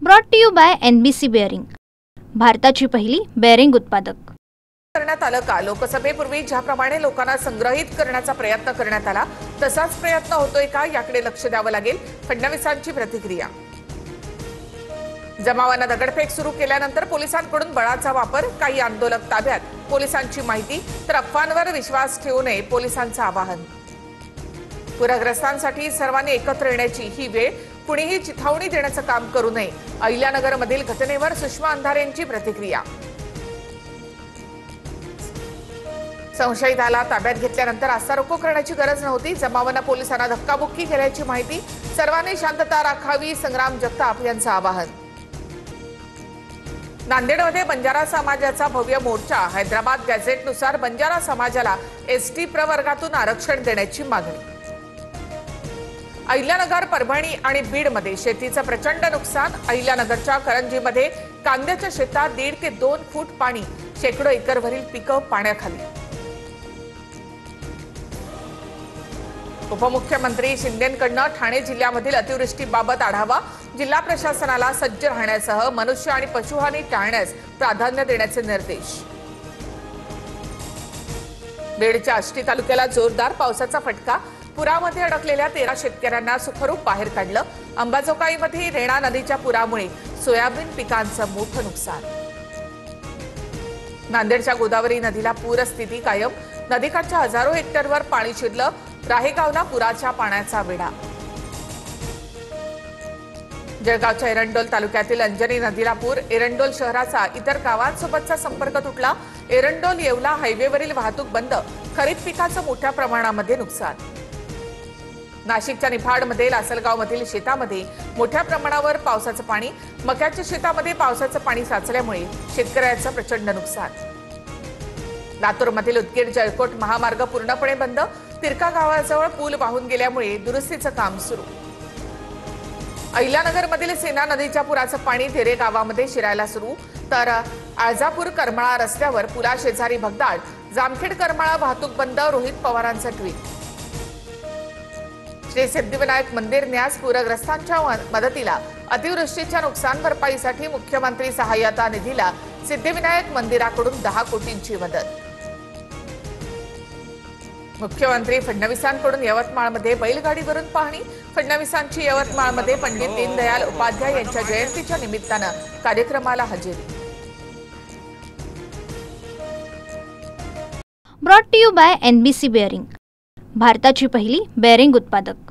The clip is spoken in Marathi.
Brought to you by NBC bearing, भारताची पहिली बेअरिंग उत्पादक। करण्यात आलं का? लोकसभेपूर्वी ज्याप्रमाणे लोकांना संग्रहित करण्याचा प्रयत्न करण्यात आला तसाच प्रयत्न होतोय का याकडे लक्ष द्यावं लागेल। फडणवीसांची प्रतिक्रिया। जमावानं दगडफेक सुरू केल्यानंतर पोलिसांकडून बळाचा वापर, काही आंदोलक ताब्यात, पोलिसांची माहिती, तर अफवांवर विश्वास ठेवू नये पोलिसांचं आवाहन। पूरग्रस्तांसाठी सर्वांनी एकत्र येण्याची ही वेळ, कुणीही चिथावणी देण्याचं काम करू नये। अहिल्यानगरमधील घटनेवर सुषमा अंधारेंची प्रतिक्रिया। संशयिताला ताब्यात घेतल्यानंतर रास्ता रोको करण्याची गरज नव्हती, जमावानं पोलिसांना धक्काबुक्की केल्याची माहिती, सर्वांनी शांतता राखावी, संग्राम जगताप यांचं आवाहन। नांदेडमध्ये बंजारा समाजाचा भव्य मोर्चा, हैदराबाद गॅझेटनुसार बंजारा समाजाला ST प्रवर्गातून आरक्षण देण्याची मागणी। अहिल्यानगर, परभणी आणि बीडमध्ये शेतीचं प्रचंड नुकसान, अहिल्यानगरच्या करंजीमध्ये कांद्याच्या शेतात 1.5 ते 2 फूट पाणी, शेकडो एकरवरील पिकं पाण्याखाली। उपमुख्यमंत्री शिंदेंकडून ठाणे जिल्ह्यामधील अतिवृष्टीबाबत आढावा, जिल्हा प्रशासनाला सज्ज राहण्यासह मनुष्य आणि पशुहानी टाळण्यास प्राधान्य देण्याचे निर्देश। बीडच्या आष्टी तालुक्याला जोरदार पावसाचा फटका, पुरामध्ये अडकलेल्या 13 शेतकऱ्यांना सुखरूप बाहेर काढलं। अंबाजोगाईमध्ये रेणा नदीच्या पुरामुळे सोयाबीन पिकांचं मोठं नुकसान। नांदेडच्या गोदावरी नदीला पूरस्थिती कायम, नदीकाठच्या हजारो हेक्टरवर पाणी शिरलं, राहेगावला पुराच्या पाण्याचा वेढा। जळगावच्या एरंडोल तालुक्यातील अंजनी नदीला पूर, एरंडोल शहराचा इतर गावांसोबतचा संपर्क तुटला, एरंडोल येवला हायवेवरील वाहतूक बंद, खरीप पिकाचं मोठ्या प्रमाणामध्ये नुकसान। नाशिकच्या निफाडमध्ये लासलगावमधील शेतामध्ये मोठ्या प्रमाणावर पावसाचं पाणी, मक्याच्या शेतामध्ये पावसाचं पाणी साचल्यामुळे शेतकऱ्यांचं प्रचंड नुकसान। लातूरमधील उदगीर जळकोट महामार्ग पूर्णपणे बंद, तिरका गावाजवळ पूल वाहून गेल्यामुळे दुरुस्तीचं काम सुरू। अहिल्यानगरमधील सेना नदीच्या पुराचं पाणी धेरे गावामध्ये शिरायला सुरू, तर आळजापूर करमाळा रस्त्यावर पुलाशेजारी भगदाड, जामखेड करमाळा वाहतूक बंद, रोहित पवारांचं ट्विट। श्री सिद्धिविनायक मंदिर न्यास, पूरग्रस्तांच्या मदतीला अतिवृष्टीच्या नुकसान भरपाईसाठी मुख्यमंत्री सहाय्यता निधीला सिद्धिविनायक मंदिराकडून 10 कोटींची मदत। मुख्यमंत्री फडणवीसांकडून यवतमाळमध्ये बैलगाडीवरून पाहणी, फडणवीसांची यवतमाळमध्ये पंडित दीनदयाल उपाध्याय यांच्या जयंतीच्या निमित्तानं कार्यक्रमाला हजेरी। Brought to you by NBC bearing, भारताची पहिली बेअरिंग उत्पादक।